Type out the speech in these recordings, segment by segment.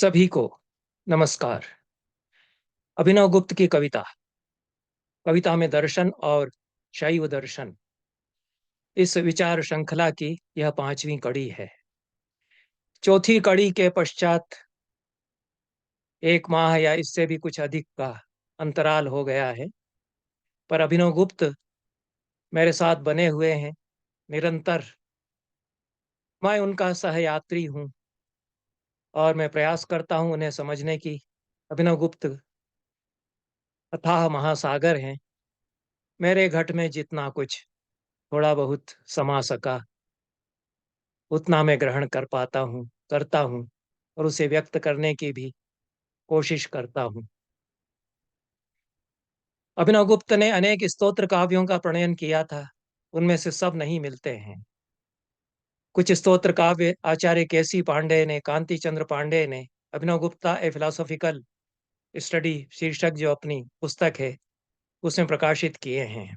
सभी को नमस्कार। अभिनव गुप्त की कविता कविता में दर्शन और शैव दर्शन, इस विचार श्रृंखला की यह पांचवी कड़ी है। चौथी कड़ी के पश्चात 1 माह या इससे भी कुछ अधिक का अंतराल हो गया है, पर अभिनव गुप्त मेरे साथ बने हुए हैं निरंतर। मैं उनका सहयात्री हूँ और मैं प्रयास करता हूँ उन्हें समझने की। अभिनव गुप्त अथाह महासागर हैं। मेरे घट में जितना कुछ थोड़ा बहुत समा सका उतना मैं ग्रहण कर पाता हूँ, करता हूँ और उसे व्यक्त करने की भी कोशिश करता हूँ। अभिनव गुप्त ने अनेक स्तोत्र काव्यों का प्रणयन किया था। उनमें से सब नहीं मिलते हैं। कुछ स्तोत्र काव्य आचार्य केसी पांडे ने, कांति चंद्र पांडे ने अभिनव गुप्ता ए फिलोसॉफिकल स्टडी शीर्षक जो अपनी पुस्तक है उसमें प्रकाशित किए हैं।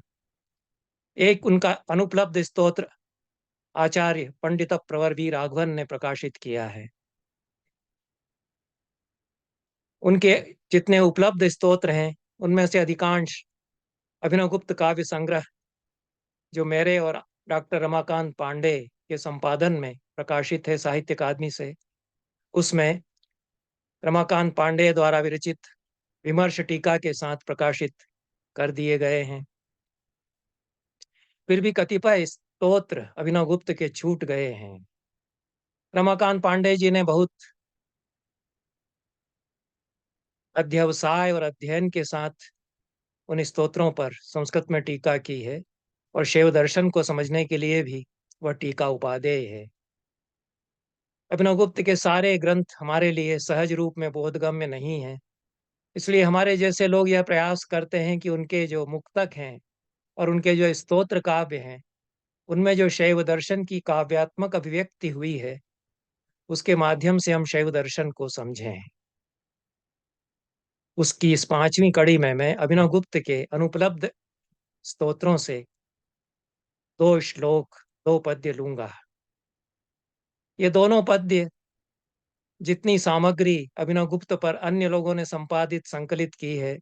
एक उनका अनुपलब्ध स्तोत्र आचार्य पंडित प्रवर बी राघवन ने प्रकाशित किया है। उनके जितने उपलब्ध स्तोत्र हैं उनमें से अधिकांश अभिनव गुप्त काव्य संग्रह जो मेरे और डॉक्टर रमाकांत पांडे के संपादन में प्रकाशित है साहित्य अकादमी से, उसमें रमाकांत पांडे द्वारा विरचित विमर्श टीका के साथ प्रकाशित कर दिए गए हैं। फिर भी कतिपय स्तोत्र अभिनव गुप्त के छूट गए हैं। रमाकांत पांडे जी ने बहुत अध्यवसाय और अध्ययन के साथ उन स्तोत्रों पर संस्कृत में टीका की है और शैव दर्शन को समझने के लिए भी वह टीका उपादेय है। अभिनव गुप्त के सारे ग्रंथ हमारे लिए सहज रूप में बोधगम्य नहीं है। इसलिए हमारे जैसे लोग यह प्रयास करते हैं कि उनके जो मुक्तक हैं और उनके जो स्तोत्र काव्य हैं उनमें जो शैव दर्शन की काव्यात्मक अभिव्यक्ति हुई है उसके माध्यम से हम शैव दर्शन को समझें। उसकी इस पांचवी कड़ी में मैं अभिनव गुप्त के अनुपलब्ध स्तोत्रों से 2 श्लोक, 2 पद्य लूंगा। ये दोनों पद्य जितनी सामग्री अभिनव गुप्त पर अन्य लोगों ने संपादित संकलित की है,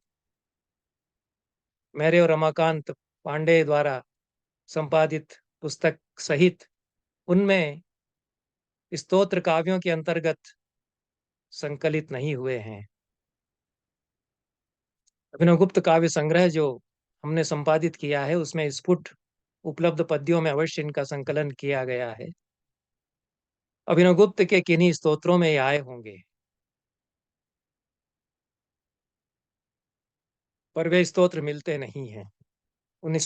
मेरे और रमाकांत पांडे द्वारा संपादित पुस्तक सहित, उनमें स्तोत्र काव्यों के अंतर्गत संकलित नहीं हुए हैं। अभिनव गुप्त काव्य संग्रह जो हमने संपादित किया है उसमें स्फुट उपलब्ध पद्यों में अवश्य इनका संकलन किया गया है। अभिनव गुप्त के किन्हीं स्तोत्रों में ये आए होंगे, पर वे स्तोत्र मिलते नहीं हैं। उन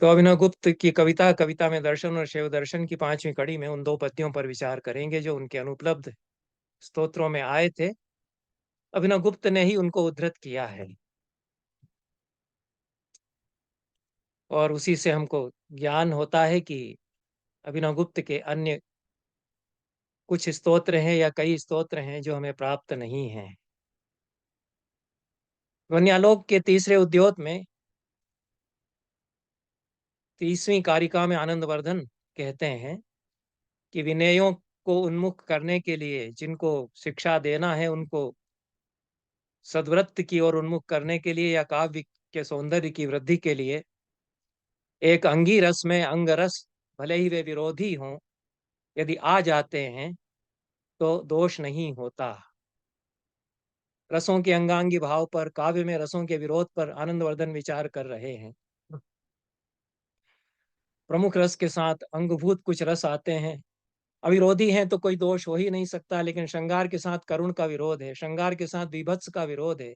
तो अभिनव गुप्त की कविता कविता में दर्शन और शैव दर्शन की पांचवी कड़ी में उन 2 पद्यों पर विचार करेंगे जो उनके अनुपलब्ध स्तोत्रों में आए थे। अभिनव गुप्त ने ही उनको उद्धृत किया है और उसी से हमको ज्ञान होता है कि अभिनव गुप्त के अन्य कुछ स्तोत्र हैं या कई स्तोत्र हैं जो हमें प्राप्त नहीं हैं। ध्वन्यालोक के तीसरे उद्योत में 30वीं कारिका में आनंदवर्धन कहते हैं कि विनयों को उन्मुख करने के लिए, जिनको शिक्षा देना है उनको सद्वृत्त की ओर उन्मुख करने के लिए या काव्य के सौंदर्य की वृद्धि के लिए, एक अंगी रस में अंग रस भले ही वे विरोधी हों, यदि आ जाते हैं तो दोष नहीं होता। रसों के अंगांगी भाव पर, काव्य में रसों के विरोध पर आनंदवर्धन विचार कर रहे हैं। प्रमुख रस के साथ अंगभूत कुछ रस आते हैं, अविरोधी हैं तो कोई दोष हो ही नहीं सकता। लेकिन श्रृंगार के साथ करुण का विरोध है, श्रृंगार के साथ विभत्स का विरोध है,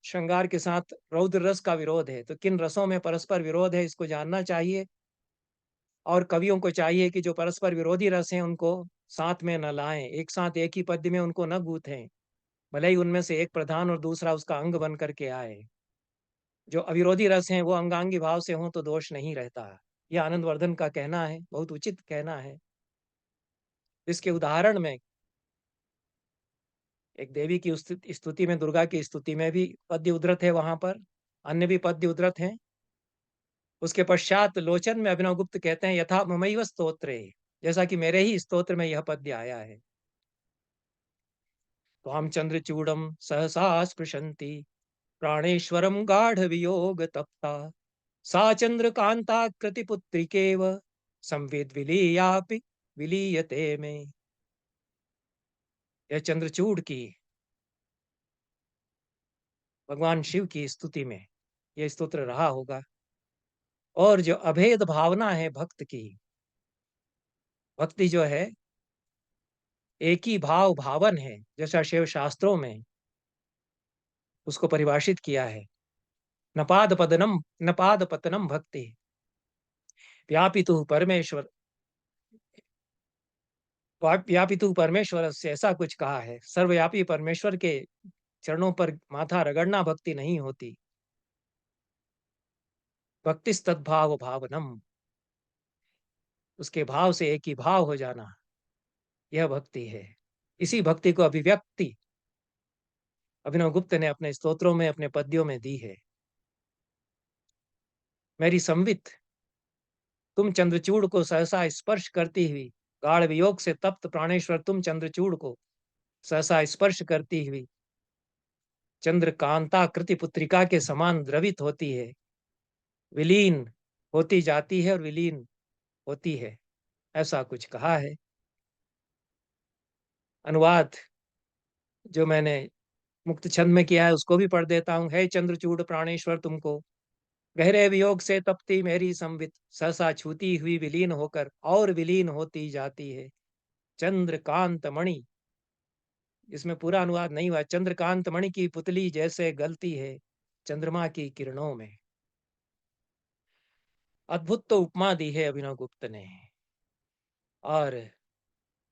श्रृंगार के साथ रौद्र रस का विरोध है। तो किन रसों में परस्पर विरोध है इसको जानना चाहिए और कवियों को चाहिए कि जो परस्पर विरोधी रस हैं उनको साथ में न लाएं, एक साथ एक ही पद्य में उनको न गूंथें, भले ही उनमें से एक प्रधान और दूसरा उसका अंग बन करके आए। जो अविरोधी रस हैं वो अंगांगी भाव से हों तो दोष नहीं रहता। यह आनंदवर्धन का कहना है, बहुत उचित कहना है। इसके उदाहरण में एक देवी की स्तुति में, दुर्गा की स्तुति में भी पद्य उद्धृत है, वहां पर अन्य भी पद्य उद्धृत हैं। उसके पश्चात लोचन में अभिनव गुप्त कहते हैं यथा ममैव स्तोत्रे, जैसा कि मेरे ही स्तोत्र में यह पद्य आया है। त्वां चन्द्रचूडं सहसा स्पृशन्ति प्राणेश्वरं गाढवियोगतप्ता सा चन्द्रकान्ताकृतिपुत्रिकेव संविद्विलीयापि विलीयते में। यह चंद्रचूड़ की भगवान शिव की स्तुति में यह स्तोत्र रहा होगा। और जो अभेद भावना है भक्त की, भक्ति जो है एक ही भाव भावन है, जैसा शिव शास्त्रों में उसको परिभाषित किया है। नपाद पतनम भक्ति व्यापितु परमेश्वर, व्यापितु परमेश्वर से, ऐसा कुछ कहा है। सर्वव्यापी परमेश्वर के चरणों पर माथा रगड़ना भक्ति नहीं होती। भक्ति तद्भाव भावनम, उसके भाव से एक ही भाव हो जाना, यह भक्ति है। इसी भक्ति को अभिव्यक्ति अभिनव गुप्त ने अपने स्तोत्रों में, अपने पद्यों में दी है। मेरी संवित तुम चंद्रचूड़ को सहसा स्पर्श करती हुई, गाढ़ वियोग से तप्त प्राणेश्वर तुम चंद्रचूड़ को सहसा स्पर्श करती हुई चंद्रकांता कृति पुत्रिका के समान द्रवित होती है, विलीन होती जाती है और विलीन होती है, ऐसा कुछ कहा है। अनुवाद जो मैंने मुक्त छंद में किया है उसको भी पढ़ देता हूं। है चंद्रचूड़ प्राणेश्वर तुमको, गहरे वियोग से तपती मेरी संवित, सहसा छूती हुई विलीन होकर और विलीन होती जाती है। चंद्रकांत मणि, इसमें पूरा अनुवाद नहीं हुआ। चंद्रकांत मणि की पुतली जैसे गलती है चंद्रमा की किरणों में। अद्भुत तो उपमा दी है अभिनव गुप्त ने। और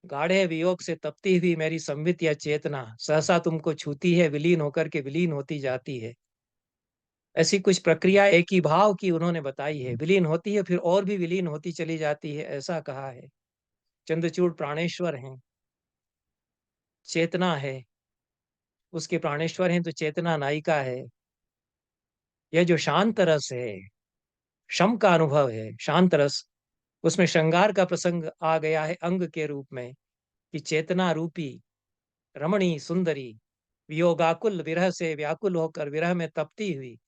गाढ़े वियोग से तपती हुई मेरी संवित या चेतना सहसा तुमको छूती है, विलीन होकर के विलीन होती जाती है। ऐसी कुछ प्रक्रिया एक ही भाव की उन्होंने बताई है। विलीन होती है फिर और भी विलीन होती चली जाती है, ऐसा कहा है। चंद्रचूड़ प्राणेश्वर हैं, चेतना है, उसके प्राणेश्वर हैं तो चेतना नायिका है। यह जो शांत रस है, शम का अनुभव है, शांत रस, उसमें श्रृंगार का प्रसंग आ गया है अंग के रूप में, कि चेतना रूपी रमणी सुंदरी वियोगाकुल विरह से व्याकुल होकर विरह में तपती हुई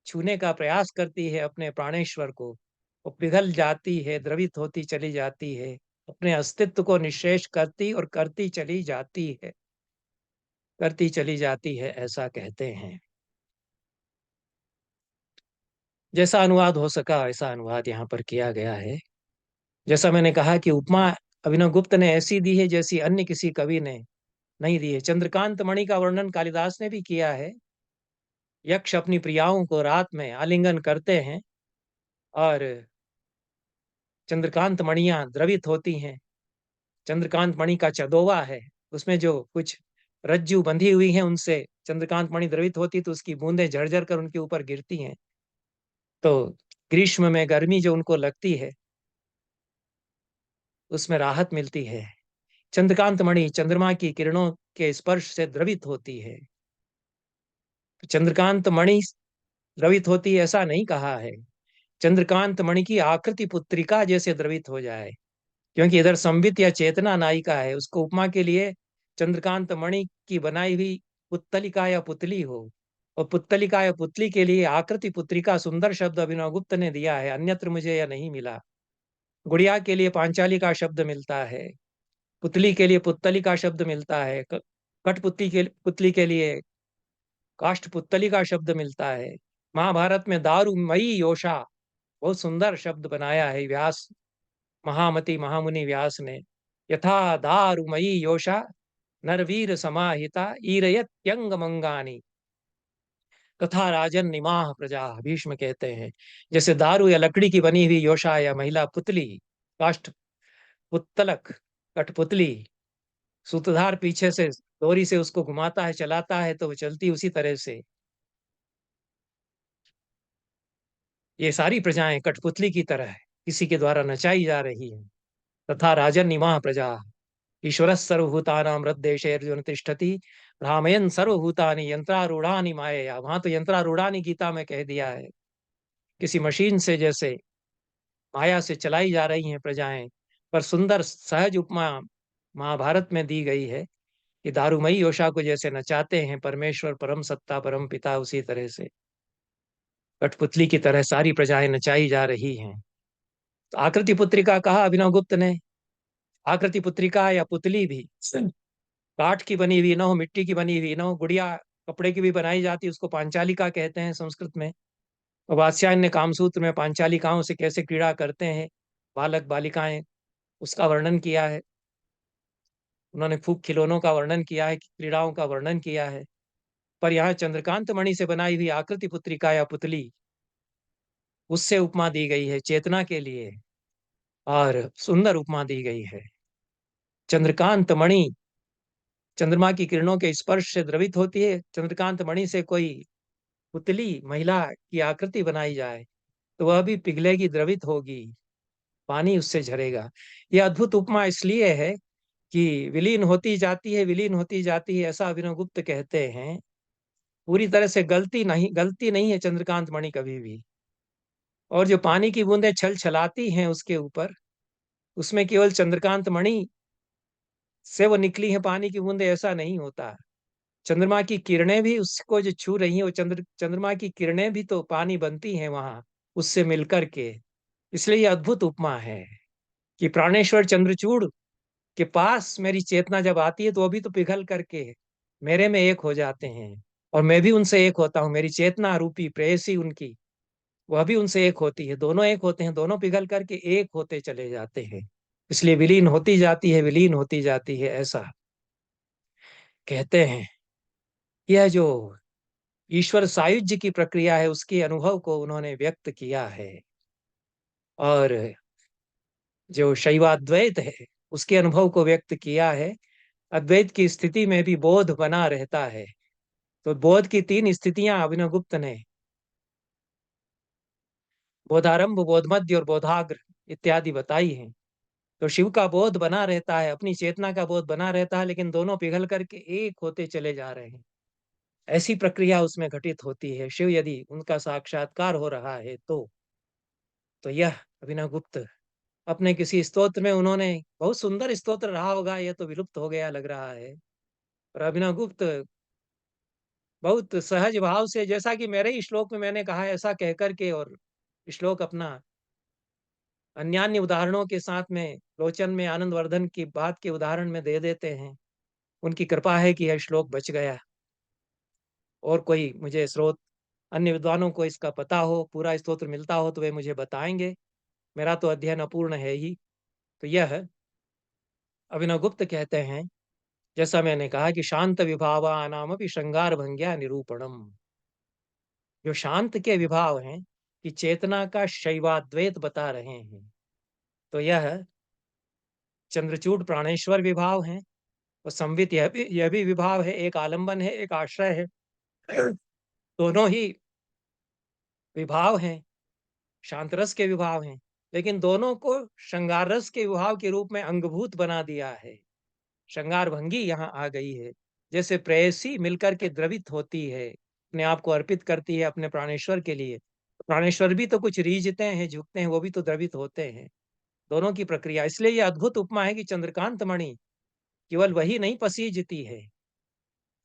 छूने का प्रयास करती है अपने प्राणेश्वर को। वो पिघल जाती है, द्रवित होती चली जाती है, अपने अस्तित्व को निःशेष करती और करती चली जाती है, करती चली जाती है, ऐसा कहते हैं। जैसा अनुवाद हो सका ऐसा अनुवाद यहाँ पर किया गया है। जैसा मैंने कहा कि उपमा अभिनव गुप्त ने ऐसी दी है जैसी अन्य किसी कवि ने नहीं दी है। चंद्रकांत मणि का वर्णन कालिदास ने भी किया है। यक्ष अपनी प्रियाओं को रात में आलिंगन करते हैं और चंद्रकांत मणियां द्रवित होती हैं। चंद्रकांत मणि का चदोवा है, उसमें जो कुछ रज्जू बंधी हुई हैं उनसे चंद्रकांत मणि द्रवित होती तो उसकी बूंदें झरझर कर उनके ऊपर गिरती हैं। तो ग्रीष्म में गर्मी जो उनको लगती है उसमें राहत मिलती है। चंद्रकांत मणि चंद्रमा की किरणों के स्पर्श से द्रवित होती है। चंद्रकांत मणि द्रवित होती ऐसा नहीं कहा है, चंद्रकांत मणि की आकृति पुत्रिका जैसे द्रवित हो जाए, क्योंकि इधर संवित या चेतना नायिका है। उसको उपमा के लिए चंद्रकांत मणि की बनाई हुई पुत्तलिका या पुतली हो, और पुत्तलिका या पुतली के लिए आकृति पुत्रिका सुंदर शब्द अभिनव गुप्त ने दिया है, अन्यत्र मुझे यह नहीं मिला। गुड़िया के लिए पांचाली का शब्द मिलता है, पुतली के लिए पुत्तली का शब्द मिलता है, पुतली के लिए काष्ठपुतली का शब्द मिलता है। महाभारत में दारुमयी योषा, बहुत सुंदर शब्द बनाया है व्यास, महामति महामुनि व्यास ने। यथा दारुमयी योषा नरवीर समाहिता ईरयत्यंग मंगानी तथा राजन निमाह प्रजा, भीष्म कहते हैं। जैसे दारू या लकड़ी की बनी हुई योषा या महिला पुतली, काष्ठ पुतलक, कठपुतली, सूत्रधार पीछे से डोरी से उसको घुमाता है, चलाता है तो वो चलती उसी तरह से। ये सारी प्रजाएं कठपुतली की तरह है, किसी के द्वारा नचाई जा रही है। तथा राजन इमा प्रजा ईश्वर सर्वभूतानाम हृदय अर्जुन तिष्ठति भ्रामयन सर्वभूतानि यंत्रारूढ़ानि मायया। वहां तो यंत्रारूढ़ानि गीता में कह दिया है, किसी मशीन से जैसे माया से चलाई जा रही हैं प्रजाएं। पर सुंदर सहज उपमा महाभारत में दी गई है कि दारूमयी उषा को जैसे नचाते हैं परमेश्वर परम सत्ता परम पिता, उसी तरह से कठपुतली की तरह सारी प्रजाएं नचाई जा रही हैं। तो आकृति पुत्रिका कहा अभिनव गुप्त ने। आकृति पुत्रिका या पुतली भी काठ की बनी हुई ना हो, मिट्टी की बनी हुई ना हो, गुड़िया कपड़े की भी बनाई जाती, उसको पांचालिका कहते हैं संस्कृत में। और वात्स्यायन ने कामसूत्र में पांचालिकाओं से कैसे क्रीड़ा करते हैं बालक बालिकाएं, उसका वर्णन किया है। उन्होंने खूब खिलौनों का वर्णन किया है, क्रीड़ाओं का वर्णन किया है। पर यहाँ चंद्रकांत मणि से बनाई हुई आकृति पुत्रिका या पुतली, उससे उपमा दी गई है चेतना के लिए, और सुंदर उपमा दी गई है। चंद्रकांत मणि चंद्रमा की किरणों के स्पर्श से द्रवित होती है। चंद्रकांत मणि से कोई पुतली महिला की आकृति बनाई जाए तो वह भी पिघलेगी, द्रवित होगी, पानी उससे झरेगा। यह अद्भुत उपमा इसलिए है कि विलीन होती जाती है, विलीन होती जाती है, ऐसा अभिनव गुप्त कहते हैं। पूरी तरह से गलती नहीं है चंद्रकांत मणि कभी भी। और जो पानी की बूंदें छल छलाती हैं उसके ऊपर, उसमें केवल चंद्रकांत मणि से वो निकली हैं पानी की बूंदें, ऐसा नहीं होता। चंद्रमा की किरणें भी उसको जो छू रही हैं, वो चंद्रमा की किरणें भी तो पानी बनती हैं वहां उससे मिलकर के। इसलिए ये अद्भुत उपमा है कि प्राणेश्वर चंद्रचूड़ के पास मेरी चेतना जब आती है तो वो भी तो पिघल करके मेरे में एक हो जाते हैं, और मैं भी उनसे एक होता हूँ। मेरी चेतना रूपी प्रेयसी उनकी, वह भी उनसे एक होती है, दोनों एक होते हैं, दोनों पिघल करके एक होते चले जाते हैं। इसलिए विलीन होती जाती है, विलीन होती जाती है, ऐसा कहते हैं। यह जो ईश्वर सायुज्य की प्रक्रिया है उसके अनुभव को उन्होंने व्यक्त किया है। और जो शैवाद्वैत है उसके अनुभव को व्यक्त किया है। अद्वैत की स्थिति में भी बोध बना रहता है। तो बोध की तीन स्थितियां अभिनव गुप्त ने बोधारंभ, बोधमध्य और बोधाग्र इत्यादि बताई हैं। तो शिव का बोध बना रहता है, अपनी चेतना का बोध बना रहता है, लेकिन दोनों पिघल करके एक होते चले जा रहे हैं। ऐसी प्रक्रिया उसमें घटित होती है। शिव यदि उनका साक्षात्कार हो रहा है तो यह अभिनव गुप्त अपने किसी स्तोत्र में, उन्होंने बहुत सुंदर स्तोत्र रहा होगा, यह तो विलुप्त हो गया लग रहा है, और अभिनव गुप्त बहुत सहज भाव से, जैसा कि मेरे ही श्लोक में मैंने कहा है, ऐसा कहकर के, और श्लोक अपना अन्यान्य उदाहरणों के साथ में लोचन में आनंदवर्धन की बात के उदाहरण में दे देते हैं। उनकी कृपा है कि यह श्लोक बच गया। और कोई मुझे स्रोत, अन्य विद्वानों को इसका पता हो, पूरा स्तोत्र मिलता हो तो वे मुझे बताएंगे। मेरा तो अध्ययन अपूर्ण है ही। तो यह अभिनव गुप्त कहते हैं, जैसा मैंने कहा कि शांत विभावा नाम भी श्रृंगार भंग्या निरूपणम। जो शांत के विभाव हैं, कि चेतना का शैवाद्वैत बता रहे हैं, तो यह चंद्रचूड प्राणेश्वर विभाव हैं। और संवित यह भी विभाव है, एक आलंबन है, एक आश्रय है। दोनों ही विभाव हैं, शांत रस के विभाव हैं, लेकिन दोनों को श्रृंगार रस के विभाव के रूप में अंगभूत बना दिया है। श्रृंगार भंगी यहाँ आ गई है। जैसे प्रेयसी मिलकर के द्रवित होती है, अपने आप को अर्पित करती है अपने प्राणेश्वर के लिए, प्राणेश्वर भी तो कुछ रीझते हैं, झुकते हैं, वो भी तो द्रवित होते हैं। दोनों की प्रक्रिया, इसलिए ये अद्भुत उपमा है कि चंद्रकांत मणि केवल वही नहीं पसीजती है,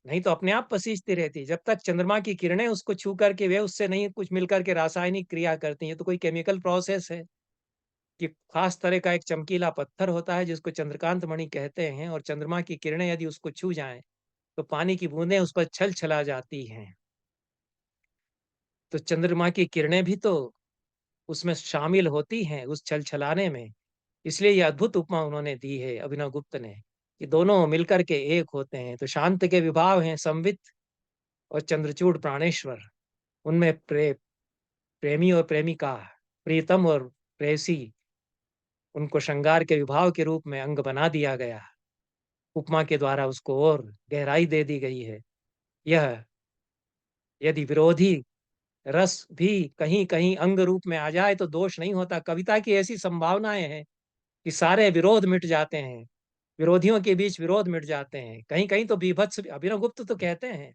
नहीं तो अपने आप पसीजती रहती। जब तक चंद्रमा की किरणें उसको छू करके, वे उससे नहीं कुछ मिलकर के रासायनिक क्रिया करती है, तो कोई केमिकल प्रोसेस है कि खास तरह का एक चमकीला पत्थर होता है जिसको चंद्रकांत मणि कहते हैं, और चंद्रमा की किरणें यदि उसको छू जाएं तो पानी की बूंदें उस पर छल छला जाती हैं। तो चंद्रमा की किरणें भी तो उसमें शामिल होती हैं उस छल छलाने में। इसलिए ये अद्भुत उपमा उन्होंने दी है अभिनव गुप्त ने, कि दोनों मिलकर के एक होते हैं। तो शांत के विभाव हैं संवित और चंद्रचूड़ प्राणेश्वर। उनमें प्रेमी और प्रेमिका, प्रीतम और प्रेयसी, उनको श्रृंगार के विभाव के रूप में अंग बना दिया गया। उपमा के द्वारा उसको और गहराई दे दी गई है। यह यदि विरोधी रस भी कहीं कहीं अंग रूप में आ जाए तो दोष नहीं होता। कविता की ऐसी संभावनाएं हैं कि सारे विरोध मिट जाते हैं, विरोधियों के बीच विरोध मिट जाते हैं। कहीं कहीं तो बीभत्स, अभिनव गुप्त तो कहते हैं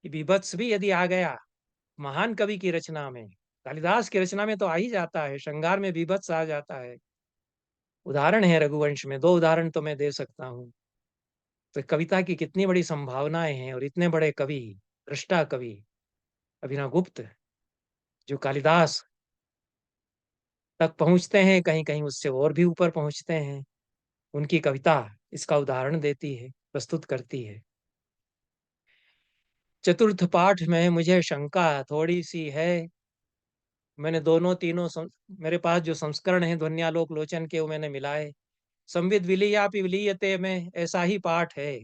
कि बीभत्स भी यदि आ गया महान कवि की रचना में, कालिदास की रचना में तो आ ही जाता है, श्रृंगार में बीभत्स आ जाता है। उदाहरण है रघुवंश में, दो उदाहरण तो मैं दे सकता हूँ। तो कविता की कितनी बड़ी संभावनाएँ हैं और इतने बड़े कवि, दृष्टा कवि अभिनवगुप्त जो कालिदास तक पहुँचते हैं, कहीं-कहीं उससे और भी ऊपर पहुँचते हैं। उनकी कविता इसका उदाहरण देती है, प्रस्तुत करती है। चतुर्थ पाठ में मुझे शंका थोड़ी-सी है। मैंने दोनों तीनों मेरे पास जो संस्करण हैं ध्वन्यालोक लोचन के वो मैंने मिलाए। संविद विलीयापि विलीयते में ऐसा ही पाठ है।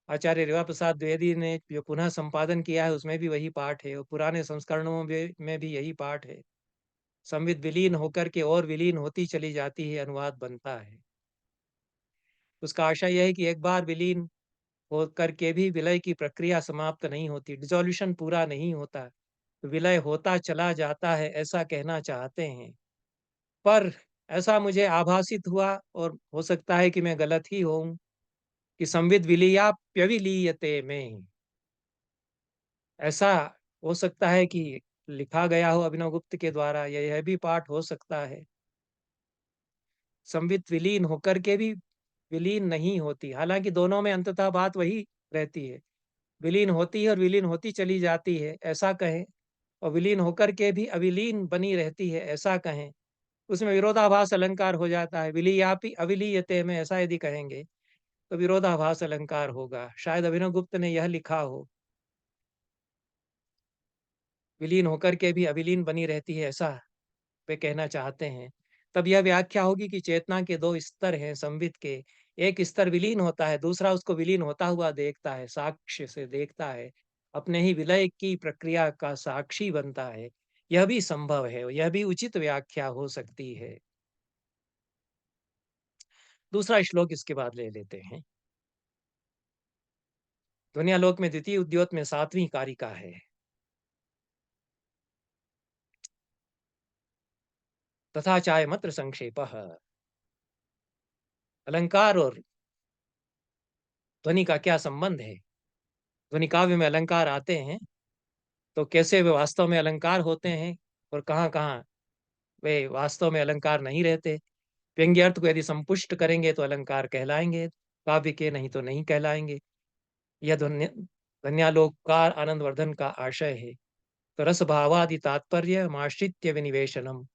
आचार्य रेवा प्रसाद द्विवेदी ने जो पुनः संपादन किया है उसमें भी वही पाठ है और पुराने संस्करणों में भी यही पाठ है। संविद विलीन होकर के और विलीन होती चली जाती है, अनुवाद बनता है। उसका आशय यह है कि एक बार विलीन होकर के भी विलय की प्रक्रिया समाप्त नहीं होती, डिसॉल्यूशन पूरा नहीं होता, विलय होता चला जाता है, ऐसा कहना चाहते हैं। पर ऐसा मुझे आभासित हुआ और हो सकता है कि मैं गलत ही हूँ कि संविद विलीयते में ऐसा हो सकता है कि लिखा गया हो अभिनवगुप्त के द्वारा या यह भी पाठ हो सकता है। संवित विलीन होकर के भी विलीन नहीं होती, हालाँकि दोनों में अंततः बात वही रहती है। विलीन होती है और विलीन होती चली जाती है, ऐसा कहें और विलीन होकर के भी अविलीन बनी रहती है, ऐसा कहें। उसमें विरोधाभास अलंकार हो जाता है। विलीयापि अविलीयते में ऐसा यदि कहेंगे, तो विरोधाभास अलंकार होगा। शायद अभिनवगुप्त ने यह लिखा हो, विलीन होकर के भी अविलीन बनी रहती है, ऐसा वे कहना चाहते हैं। तब यह व्याख्या होगी कि चेतना के 2 स्तर हैं संवित के। एक स्तर विलीन होता है, दूसरा उसको विलीन होता हुआ देखता है, साक्ष्य से देखता है। अपने ही विलय की प्रक्रिया का साक्षी बनता है। यह भी संभव है, यह भी उचित व्याख्या हो सकती है। दूसरा श्लोक इसके बाद ले लेते हैं। ध्वन्यालोक में द्वितीय उद्योत में 7वीं कारिका है। तथा चायमत्र संक्षेपः। अलंकार और ध्वनि का क्या संबंध है? ध्वनि काव्य में अलंकार आते हैं, तो कैसे वे वास्तव में अलंकार होते हैं और कहाँ-कहाँ वे वास्तव में अलंकार नहीं रहते। व्यंग्य अर्थ को यदि संपुष्ट करेंगे तो अलंकार कहलाएँगे, काव्य के नहीं तो नहीं कहलाएँगे। यह ध्वन्यालोककार आनंदवर्धन का आशय है। तो रसभावादि तात्पर्यमाश्रित्य विनिवेशनम्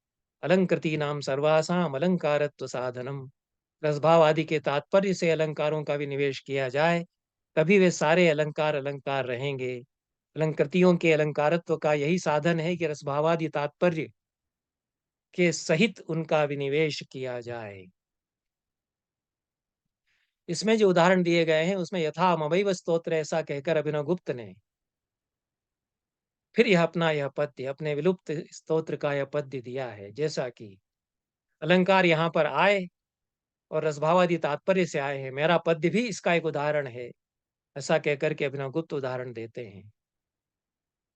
अलंकृतीनां सर्वासाम् अलंकारत्व साधनम्। रसभाव आदि के तात्पर्य से अलंकारों का विनिवेश किया जाए, तभी वे सारे अलंकार अलंकार रहेंगे। अलंकृतियों के अलंकारत्व का यही साधन है कि रसभावादि तात्पर्य के सहित उनका विनिवेश किया जाए। इसमें जो उदाहरण दिए गए हैं उसमें यथा मवैव स्तोत्र ऐसा कहकर अभिनवगुप्त ने फिर यह पद्य अपने विलुप्त स्तोत्र का यह पद्य दिया है, जैसा कि अलंकार यहाँ पर आए और रसभावादि तात्पर्य से आए हैं। मेरा पद्य भी इसका एक उदाहरण है, ऐसा कहकर के अभिनवगुप्त उदाहरण देते हैं।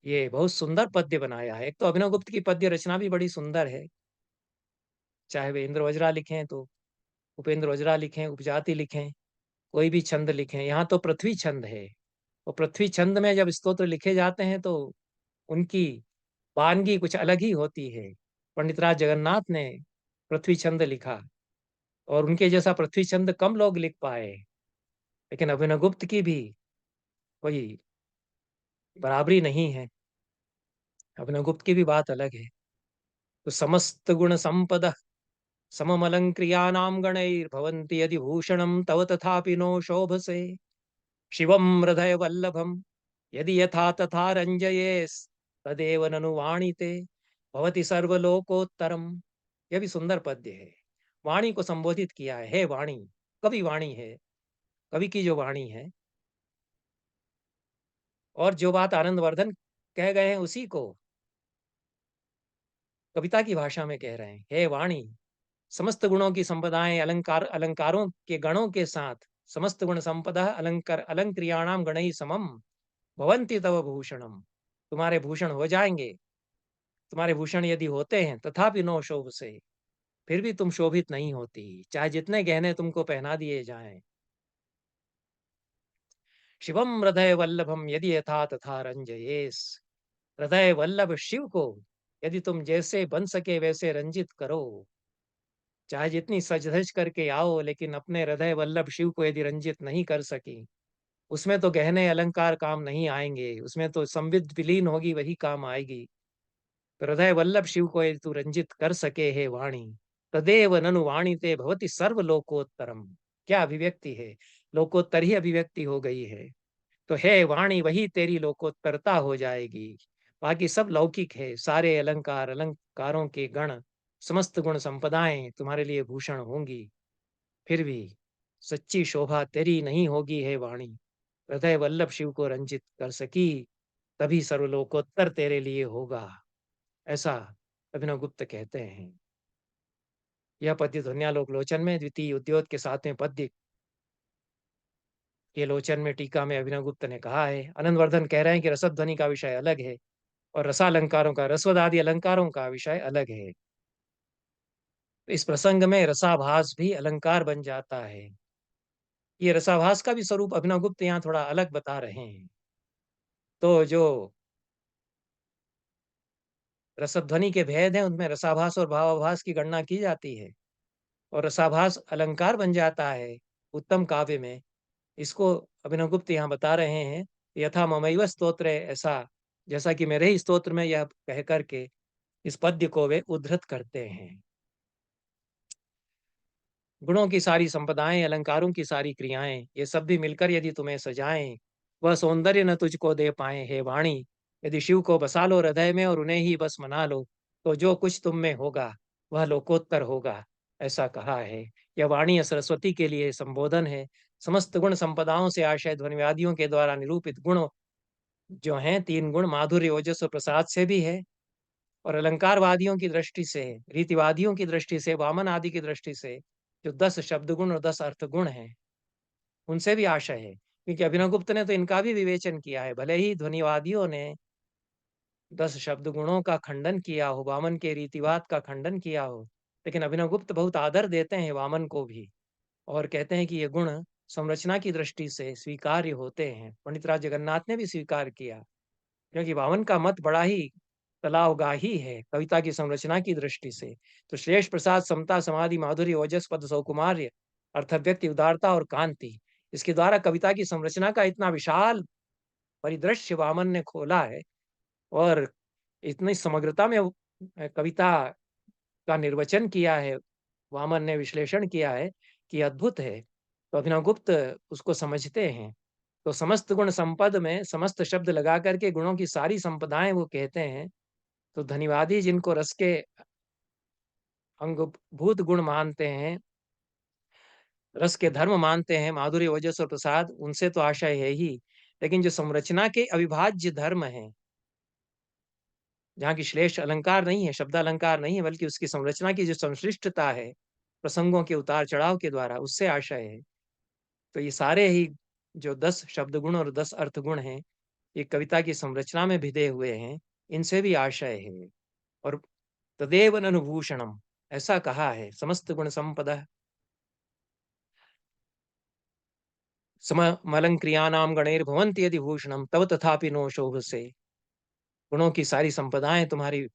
ये बहुत सुंदर पद्य बनाया है। एक तो अभिनवगुप्त की पद्य रचना भी बड़ी सुंदर है। चाहे वे इंद्र वज्रा लिखें तो उपेंद्र वज्रा लिखें, उपजाति लिखें, कोई भी छंद लिखें। यहाँ तो पृथ्वी छंद है और पृथ्वी छंद में जब स्तोत्र लिखे जाते हैं तो उनकी वानगी कुछ अलग ही होती है। पंडितराज जगन्नाथ ने पृथ्वी छंद लिखा और उनके जैसा पृथ्वी छंद कम लोग लिख पाए, लेकिन अभिनवगुप्त की भी कोई बराबरी नहीं है। अभिनवगुप्त की भी बात अलग है। तो समस्त गुण संपद सममलंक्रियाणां गणैर्भवन्ति यदि भूषणं तव तथापि नो शोभसे शिवं हृदय वल्लभम यदि यथा तथा रंजयेस् तदेव ननु वाणीते भवति सर्वलोकोत्तरम। यह भी सुंदर पद्य है। वाणी को संबोधित किया है, हे वाणी। कवि वाणी है, कवि की जो वाणी है और जो बात आनंदवर्धन कह गए हैं उसी को कविता की भाषा में कह रहे हैं, हे वाणी। समस्त गुणों की संपदाएं अलंकारों के गणों के साथ समस्त गुण संपदा अलंक्रियाणाम गणैः समम भवन्ति तव भूषणम। तुम्हारे भूषण हो जाएंगे, तुम्हारे भूषण यदि होते हैं तथापि नो शोभ से, फिर भी तुम शोभित नहीं होती, चाहे जितने गहने तुमको पहना दिए जाएं। शिवम हृदय वल्लभम यदि यथा तथा रंजयेस। हृदय वल्लभ शिव को यदि तुम जैसे बन सके वैसे रंजित करो। चाहे जितनी सज-धज करके आओ, लेकिन अपने हृदय वल्लभ शिव को यदि रंजित नहीं कर सकी, उसमें तो गहने अलंकार काम नहीं आएँगे, उसमें तो संविद विलीन होगी वही काम आएगी। तो हृदय वल्लभ शिव को यदि तू रंजित कर सके हे वाणी, तदेव ननु वाणीते भवति सर्वलोकोत्तरम। क्या अभिव्यक्ति है! लोकोत्तर ही अभिव्यक्ति हो गई है। तो हे वाणी, वही तेरी लोकोत्तरता हो जाएगी। बाकी सब लौकिक है, सारे अलंकार, अलंकारों के गण, समस्त गुण संपदाएँ तुम्हारे लिए भूषण होंगी। फिर भी सच्ची शोभा तेरी नहीं होगी हे वाणी। हृदय वल्लभ शिव को रंजित कर सकी, तभी सर्वलोकोत्तर तेरे लिए होगा। ऐसा अभिनवगुप्त कहते हैं। यह पद्य ध्वन्यालोक लोचन में द्वितीय उद्योत के 7वें पद्य के लोचन में टीका में अभिनवगुप्त ने कहा है। आनंदवर्धन कह रहे हैं कि रसध्वनि का विषय अलग है और रसालंकारों का, रसवद अलंकारों का विषय अलग है। तो इस प्रसंग में रसाभास भी अलंकार बन जाता है। ये रसाभास का भी स्वरूप अभिनवगुप्त यहाँ थोड़ा अलग बता रहे हैं। तो जो रसध्वनि के भेद हैं, उनमें रसाभास और भावाभास की गणना की जाती है और रसाभास अलंकार बन जाता है उत्तम काव्य में। इसको अभिनवगुप्त यहाँ बता रहे हैं, यथा ममैव स्तोत्रे, ऐसा जैसा कि मेरे ही स्तोत्र में यह कह करके इस पद्य को वे उद्धृत करते हैं। गुणों की सारी संपदाएं, अलंकारों की सारी क्रियाएं, ये सब भी मिलकर यदि तुम्हें सजाएं, वह सौंदर्य न तुझको दे पाए हे वाणी। यदि शिव को बसा लो हृदय में और उन्हें ही बस मना लो, तो जो कुछ तुम में होगा वह लोकोत्तर होगा, ऐसा कहा है। यह वाणी सरस्वती के लिए संबोधन है। समस्त गुण संपदाओं से आशय ध्वनिवादियों के द्वारा निरूपित गुण जो हैं, 3 गुण माधुर्य, ओजस और प्रसाद से भी है, और अलंकारवादियों की दृष्टि से, रीतिवादियों की दृष्टि से, वामन आदि की दृष्टि से जो 10 शब्द गुण और 10 अर्थ गुण हैं, उनसे भी आशय है। क्योंकि अभिनवगुप्त ने तो इनका भी विवेचन किया है। भले ही ध्वनिवादियों ने 10 शब्द गुणों का खंडन किया हो, वामन के रीतिवाद का खंडन किया हो, लेकिन अभिनवगुप्त बहुत आदर देते हैं वामन को भी और कहते हैं कि ये गुण संरचना की दृष्टि से स्वीकार्य होते हैं। पंडित राज जगन्नाथ ने भी स्वीकार किया, क्योंकि वामन का मत बड़ा ही तलावगाही है कविता की संरचना की दृष्टि से। तो श्रेष्ठ प्रसाद, समता, समाधि, माधुर्य, ओजस, पद, सौकुमार्य, अर्थव्यक्ति, उदारता और कांति, इसके द्वारा कविता की संरचना का इतना विशाल परिदृश्य वामन ने खोला है और इतनी समग्रता में कविता का निर्वचन किया है, वामन ने विश्लेषण किया है कि अद्भुत है। तो अभिनवगुप्त उसको समझते हैं। तो समस्त गुण संपद में समस्त शब्द लगा करके गुणों की सारी संपदाएं वो कहते हैं। तो धनीवादी जिनको रस के अंगभूत गुण मानते हैं, रस के धर्म मानते हैं, माधुर्य, ओजस और प्रसाद, उनसे तो आशय है ही। लेकिन जो संरचना के अविभाज्य धर्म हैं, जहाँ की श्लेष अलंकार नहीं है, शब्द अलंकार नहीं है, बल्कि उसकी संरचना की जो संश्लिष्टता है, प्रसंगों के उतार-चढ़ाव के द्वारा, उससे आशय है। तो ये सारे ही जो 10 शब्द गुण और 10 अर्थ गुण हैं, ये कविता की संरचना में भिदे हुए हैं, इनसे भी आशय है। और तदेव ननुभूषणम, ऐसा कहा है, समस्त गुण संपदा सममलंक्रियाणाम गणैर्भवन्ति यदि भूषणम तव तथापि नो शोभसे। गुणों की सारी संपदाएं तुम्हारी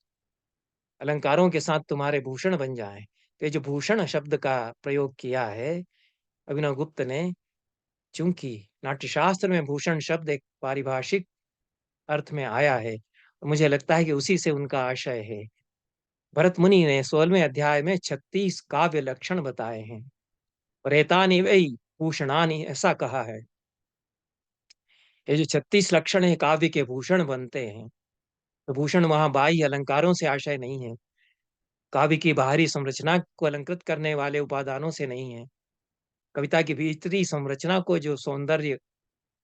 अलंकारों के साथ तुम्हारे भूषण बन जाएं। तो ये जो भूषण शब्द का प्रयोग किया है अभिनव गुप्त ने, चूंकि नाट्यशास्त्र में भूषण शब्द एक पारिभाषिक अर्थ में आया है, तो मुझे लगता है कि उसी से उनका आशय है। भरत मुनि ने 16वें अध्याय में 36 काव्य लक्षण बताए हैं और एतानि वै भूषणानि, ऐसा कहा है। ये जो 36 लक्षण है काव्य के भूषण बनते हैं, तो भूषण वहां बाह्य अलंकारों से आशय नहीं है, काव्य की बाहरी संरचना को अलंकृत करने वाले उपादानों से नहीं है, कविता की भीतरी संरचना को जो सौंदर्य,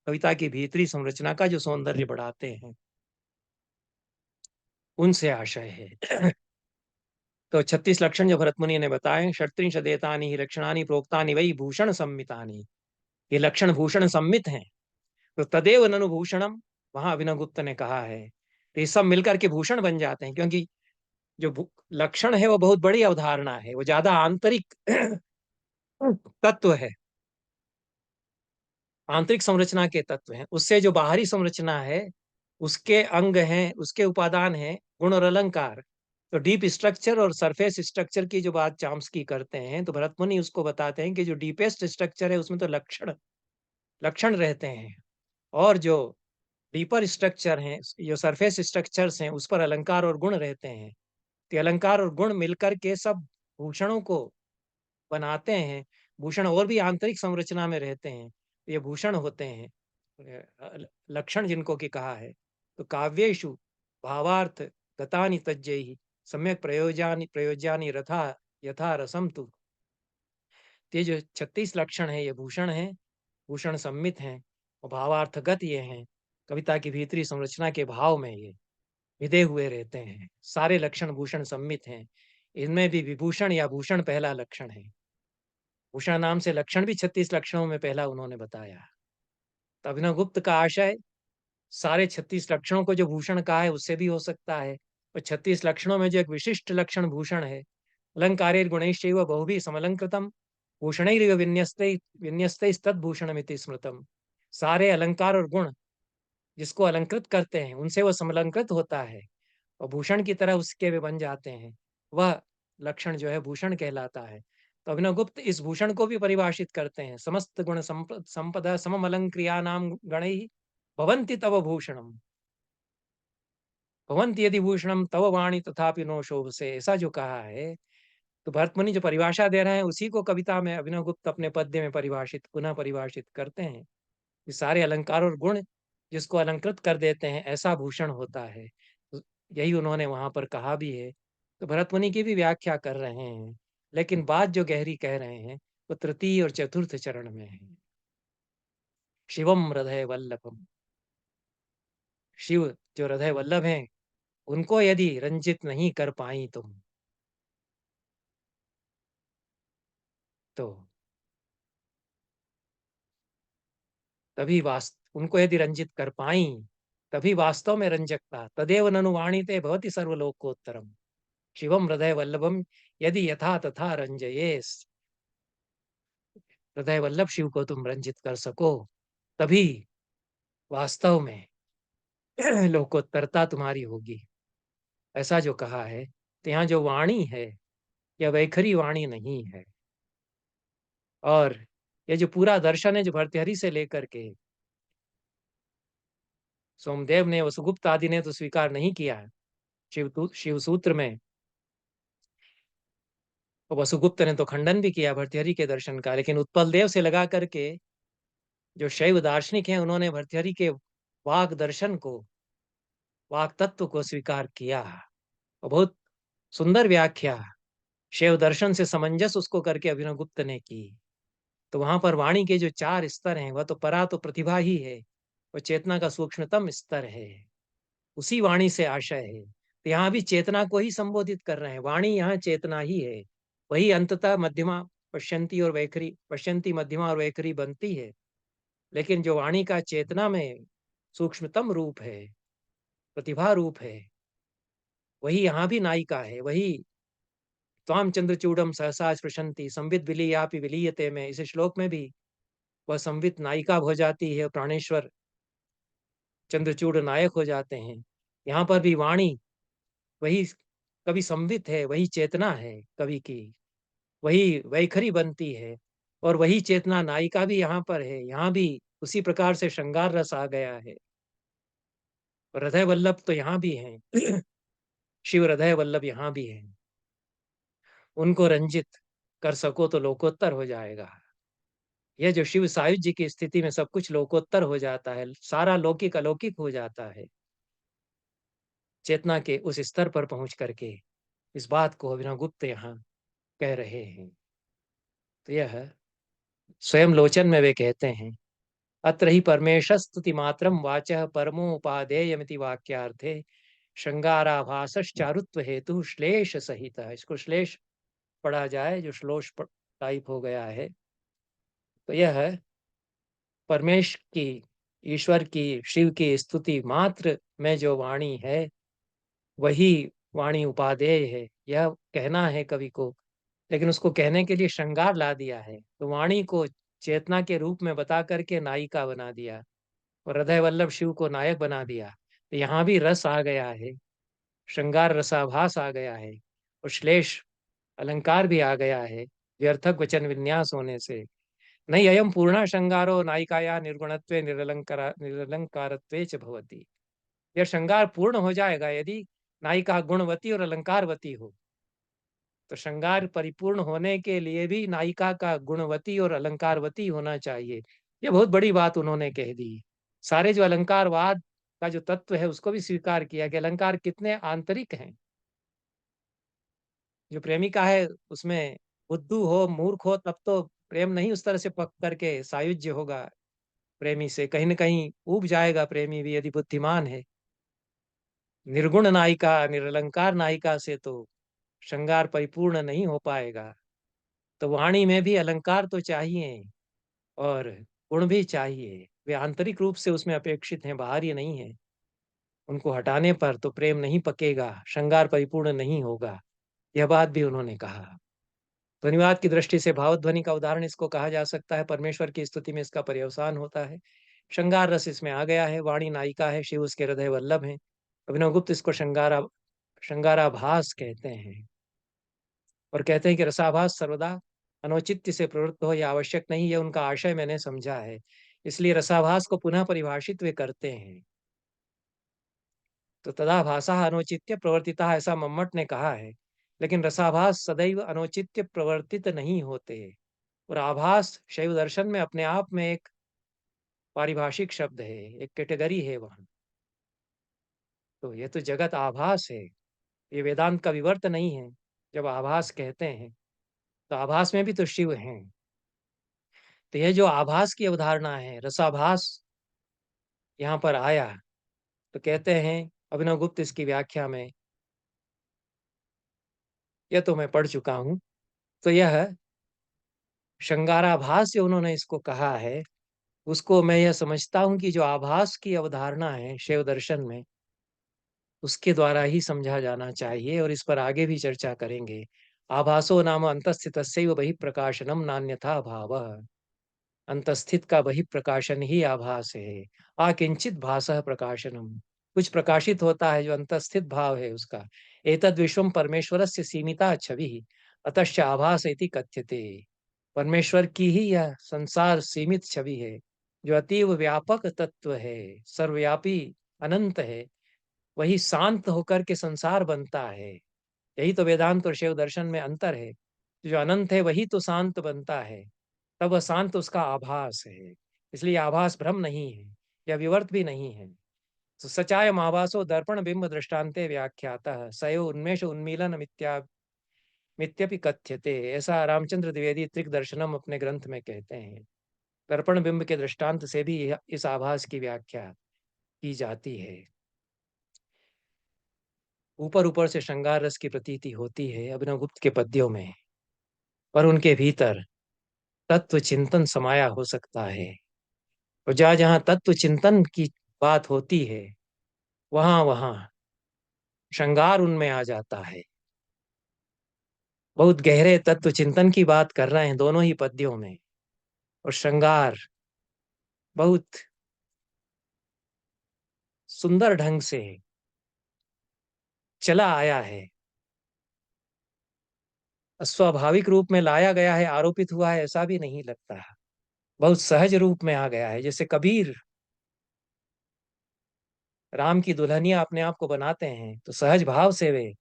कविता की भीतरी संरचना का जो सौंदर्य बढ़ाते हैं, उनसे आशय है। तो 36 लक्षण जो भरत मुनि ने बताए, षट्त्रिंशदेतानि हि लक्षणानि प्रोक्तानि वै भूषण संमितानि, ये लक्षण भूषण सम्मित हैं। तो तदेव ननु भूषणम, वहां अभिनव गुप्त ने कहा है, तो ये सब मिलकर के भूषण बन जाते हैं। क्योंकि जो लक्षण है वो बहुत बड़ी अवधारणा है, वो ज्यादा आंतरिक तत्व है, आंतरिक संरचना के तत्व हैं। उससे जो बाहरी संरचना है, उसके अंग हैं, उसके उपादान हैं गुण और अलंकार। तो डीप स्ट्रक्चर और सरफेस स्ट्रक्चर की जो बात चाम्स्की करते हैं, तो भरत मुनि उसको बताते हैं कि जो डीपेस्ट स्ट्रक्चर है उसमें तो लक्षण लक्षण रहते हैं, और जो डीपर स्ट्रक्चर हैं, जो सरफेस स्ट्रक्चर्स हैं, उस पर अलंकार और गुण रहते हैं। तो अलंकार और गुण मिलकर के सब भूषणों को बनाते हैं। भूषण और भी आंतरिक संरचना में रहते हैं, तो ये भूषण होते हैं। लक्षण जिनको की कहा है। तो काव्येषु भावार्थ गतानि तज्जैहि सम्यक प्रयोज्यानि रथा यथा रसम तु। ये जो 36 लक्षण है, ये भूषण हैं, भूषण सम्मित हैं, और भावार्थगत ये हैं। कविता की भीतरी संरचना के भाव में ये विधे हुए रहते हैं। सारे लक्षण भूषण सम्मित हैं। इनमें भी विभूषण या भूषण पहला लक्षण है। भूषण नाम से लक्षण भी 36 लक्षणों में पहला उन्होंने बताया। तो अभिनवगुप्त का आशय सारे 36 लक्षणों को जो भूषण कहा है उससे भी हो सकता है, और 36 लक्षणों में जो एक विशिष्ट लक्षण भूषण है, अलंकारेर गुणैश्चैव बहुभिः समलंकृतम भूषणैरिव विन्यस्तैस्तद्भूषणमिति स्मृतम। सारे अलंकार और गुण जिसको अलंकृत करते हैं उनसे वह समलंकृत होता है, और भूषण की तरह उसके वे बन जाते हैं। वह लक्षण जो है भूषण कहलाता है। तो अभिनवगुप्त इस भूषण को भी परिभाषित करते हैं। समस्त गुण संपदा समम अलंक्रियानाम गणैः भवन्ति तव भूषणम, भवन्ति यदि भूषणम तव वाणी तथापि नो शोभसे, ऐसा जो कहा है। तो भरत मुनि जो परिभाषा दे रहे हैं उसी को कविता में अभिनवगुप्त अपने पद्य में परिभाषित पुनः परिभाषित करते हैं। ये सारे अलंकार और गुण जिसको अलंकृत कर देते हैं ऐसा भूषण होता है। तो यही उन्होंने वहां पर कहा भी है। तो भरत मुनि की भी व्याख्या कर रहे हैं, लेकिन बात जो गहरी कह रहे हैं वो तृतीय और चतुर्थ चरण में है। शिवम हृदय वल्लभम, शिव जो हृदय वल्लभ हैं, उनको यदि रंजित नहीं कर पाई तुम, तो तभी वास्तव उनको यदि रंजित कर पाई, तभी वास्तव में रंजकता तदेव ननु वाणीते भवति सर्वलोकोत्तरम। शिवम हृदय वल्लभम यदि यथा तथा रंजयेस, हृदय वल्लभ शिव को तुम रंजित कर सको, तभी वास्तव में लोकोत्तरता तुम्हारी होगी। ऐसा जो कहा है, तो यहाँ जो वाणी है यह वैखरी वाणी नहीं है। और ये जो पूरा दर्शन है जो भर्तृहरि से लेकर के सोमदेव ने वसुगुप्त आदि ने तो स्वीकार नहीं किया है। शिव सूत्र में वसुगुप्त ने तो खंडन भी किया भर्तृहरि के दर्शन का, लेकिन उत्पल देव से लगा करके जो शैव दार्शनिक हैं उन्होंने भर्तृहरि के वाक दर्शन को, वाक तत्व को स्वीकार किया। और बहुत सुंदर व्याख्या शैव दर्शन से समंजस उसको करके अभिनवगुप्त ने की। तो वहां पर वाणी के जो 4 स्तर हैं, वह तो परा तो प्रतिभा ही है, वो चेतना का सूक्ष्मतम स्तर है, उसी वाणी से आशय है। तो यहाँ भी चेतना को ही संबोधित कर रहे हैं। वाणी यहाँ चेतना ही है, वही अंततः मध्यमा पश्यंती और वैखरी, पश्यंती मध्यमा और वैखरी बनती है। लेकिन जो वाणी का चेतना में सूक्ष्मतम रूप है, प्रतिभा रूप है, वही यहाँ भी नायिका है। वही त्वाम चंद्रचूड़म सहसा स्पृशंति संवित विलीयापि विलीयते में, इस श्लोक में भी वह संवित नायिका हो जाती है, प्राणेश्वर चंद्रचूड़ नायक हो जाते हैं। यहाँ पर भी वाणी वही कवि संवित है, वही चेतना है कवि की, वही वैखरी बनती है, और वही चेतना नायिका भी यहाँ पर है। यहाँ भी उसी प्रकार से श्रृंगार रस आ गया है। और हृदय वल्लभ तो यहाँ भी हैं शिव हृदय वल्लभ यहाँ भी हैं। उनको रंजित कर सको तो लोकोत्तर हो जाएगा। यह जो शिव सायुज्य की स्थिति में सब कुछ लोकोत्तर हो जाता है, सारा लौकिक अलौकिक हो जाता है चेतना के उस स्तर पर पहुंच करके। इस बात को अभिनव गुप्त यहाँ कह रहे हैं। तो यह स्वयं लोचन में वे कहते हैं, अत्र ही परमेश स्तुति मात्रम वाचः परमोपादेयमिति वाक्यार्थे श्रृंगाराभासश्चारुत्व हेतु श्लेष सहित। इसको श्लेष पढ़ा जाए, जो श्लोष टाइप हो गया है। तो यह है परमेश की, ईश्वर की, शिव की स्तुति मात्र में जो वाणी है वही वाणी उपादेय है, यह कहना है कवि को। लेकिन उसको कहने के लिए श्रृंगार ला दिया है, तो वाणी को चेतना के रूप में बता करके नायिका बना दिया, और हृदय वल्लभ शिव को नायक बना दिया। तो यहाँ भी रस आ गया है। श्रृंगार रसाभास आ गया है और श्लेष अलंकार भी आ गया है व्यर्थक वचन विन्यास होने से। नहीं अयम पूर्णा श्रृंगारो नायिकाया निर्गुणत्वे निरलंकारत्वे च भवति। यह श्रृंगार पूर्ण हो जाएगा यदि नायिका गुणवती और अलंकारवती हो। तो श्रृंगार परिपूर्ण होने के लिए भी नायिका का गुणवती और अलंकारवती होना चाहिए। ये बहुत बड़ी बात उन्होंने कह दी। सारे जो अलंकारवाद का जो तत्व है उसको भी स्वीकार किया कि अलंकार कितने आंतरिक हैं। जो प्रेमिका है उसमें बुद्धू हो मूर्ख हो तब तो प्रेम नहीं उस तरह से पक करके सायुज्य होगा। प्रेमी से कहीं ना कहीं ऊब जाएगा प्रेमी भी यदि बुद्धिमान है। निर्गुण नायिका निरलंकार नायिका से तो श्रृंगार परिपूर्ण नहीं हो पाएगा। तो वाणी में भी अलंकार तो चाहिए और गुण भी चाहिए। वे आंतरिक रूप से उसमें अपेक्षित हैं, बाहरी नहीं है। उनको हटाने पर तो प्रेम नहीं पकेगा, श्रृंगार परिपूर्ण नहीं होगा। यह बात भी उन्होंने कहा। ध्वनिवाद की दृष्टि से भावध्वनि का उदाहरण इसको कहा जा सकता है। परमेश्वर की स्तुति में इसका पर्यवसान होता है। श्रृंगार रस इसमें आ गया है, वाणी नायिका है, शिव उसके हृदय वल्लभ हैं। अभिनव गुप्त इसको श्रृंगाराभास कहते हैं और कहते हैं कि रसाभास सर्वदा अनौचित्य से प्रवृत्त हो यह आवश्यक नहीं, यह उनका आशय मैंने समझा है। इसलिए रसाभास को पुनः परिभाषित वे करते हैं। तो तदा भाषा अनौचित्य प्रवर्तिता ऐसा मम्मट ने कहा है। लेकिन रसाभास सदैव अनौचित्य प्रवर्तित नहीं होते और आभास शैव दर्शन में अपने आप में एक पारिभाषिक शब्द है, एक कैटेगरी है वहां। तो ये तो जगत आभास है, ये वेदांत का विवर्त नहीं है। जब आभास कहते हैं तो आभास में भी तो शिव हैं। तो यह जो आभास की अवधारणा है, रसाभास यहाँ पर आया। तो कहते हैं अभिनव गुप्त इसकी व्याख्या में, यह तो मैं पढ़ चुका हूं। तो यह श्रृंगाराभास जो उन्होंने इसको कहा है उसको मैं यह समझता हूं कि जो आभास की अवधारणा है शिव दर्शन में उसके द्वारा ही समझा जाना चाहिए और इस पर आगे भी चर्चा करेंगे। आभासो नाम अंतस्थितस्यैव बहिःप्रकाशनम नान्यथा भावः। अंतस्थित का बहिःप्रकाशन ही आभास है। आकिंचित भासः प्रकाशनम, कुछ प्रकाशित होता है जो अंतस्थित भाव है उसका। एतद् विश्वम परमेश्वरस्य सीमिता छवि अतश्च आभास इति कथ्यते। परमेश्वर की ही यह संसार सीमित छवि है जो अतीव व्यापक तत्व है, सर्वव्यापी अनंत है। वही शांत होकर के संसार बनता है। यही तो वेदांत और शिव दर्शन में अंतर है। जो अनंत है वही तो शांत बनता है, तब वह शांत उसका आभास है। इसलिए आभास भ्रम नहीं है या विवर्त भी नहीं है। तो सचायम आभासो दर्पण बिंब दृष्टान्ते व्याख्यातः सयो उन्मेष उन्मीलन मित्यपि कथ्यते। ऐसा रामचंद्र द्विवेदी त्रिक दर्शनम अपने ग्रंथ में कहते हैं। दर्पण बिंब के दृष्टांत से भी इस आभास की व्याख्या की जाती है। ऊपर ऊपर से श्रृंगार रस की प्रतीति होती है अभिनव गुप्त के पद्यों में, पर उनके भीतर तत्व चिंतन समाया हो सकता है। और जहां जहां तत्व चिंतन की बात होती है वहां वहां श्रृंगार उनमें आ जाता है। बहुत गहरे तत्व चिंतन की बात कर रहे हैं दोनों ही पद्यों में। और श्रृंगार बहुत सुंदर ढंग से चला आया है, स्वाभाविक रूप में लाया गया है, आरोपित हुआ है ऐसा भी नहीं लगता। बहुत सहज रूप में आ गया है। जैसे कबीर राम की दुल्हनिया अपने आप को बनाते हैं तो सहज भाव से वे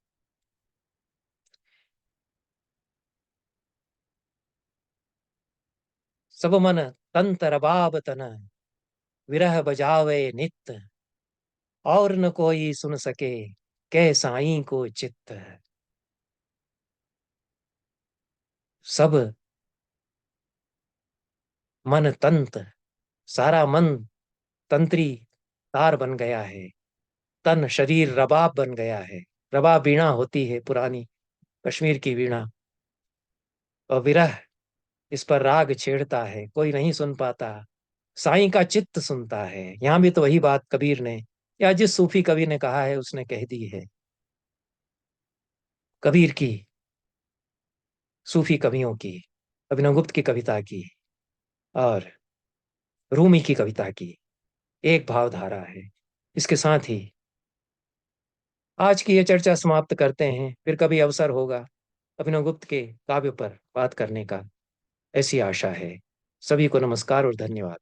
सब मन तंत रबाब तन विरह बजावे नित और न कोई सुन सके कै साईं को चित्त। सब मन तंत, सारा मन तंत्री तार बन गया है। तन शरीर रबाब बन गया है। रबाब वीणा होती है पुरानी कश्मीर की वीणा। और विरह इस पर राग छेड़ता है, कोई नहीं सुन पाता। साईं का चित्त सुनता है। यहां भी तो वही बात कबीर ने या जिस सूफी कवि ने कहा है उसने कह दी है। कबीर की, सूफी कवियों की, अभिनव गुप्त की कविता की और रूमी की कविता की एक भावधारा है। इसके साथ ही आज की ये चर्चा समाप्त करते हैं, फिर कभी अवसर होगा अभिनवगुप्त के काव्य पर बात करने का, ऐसी आशा है। सभी को नमस्कार और धन्यवाद।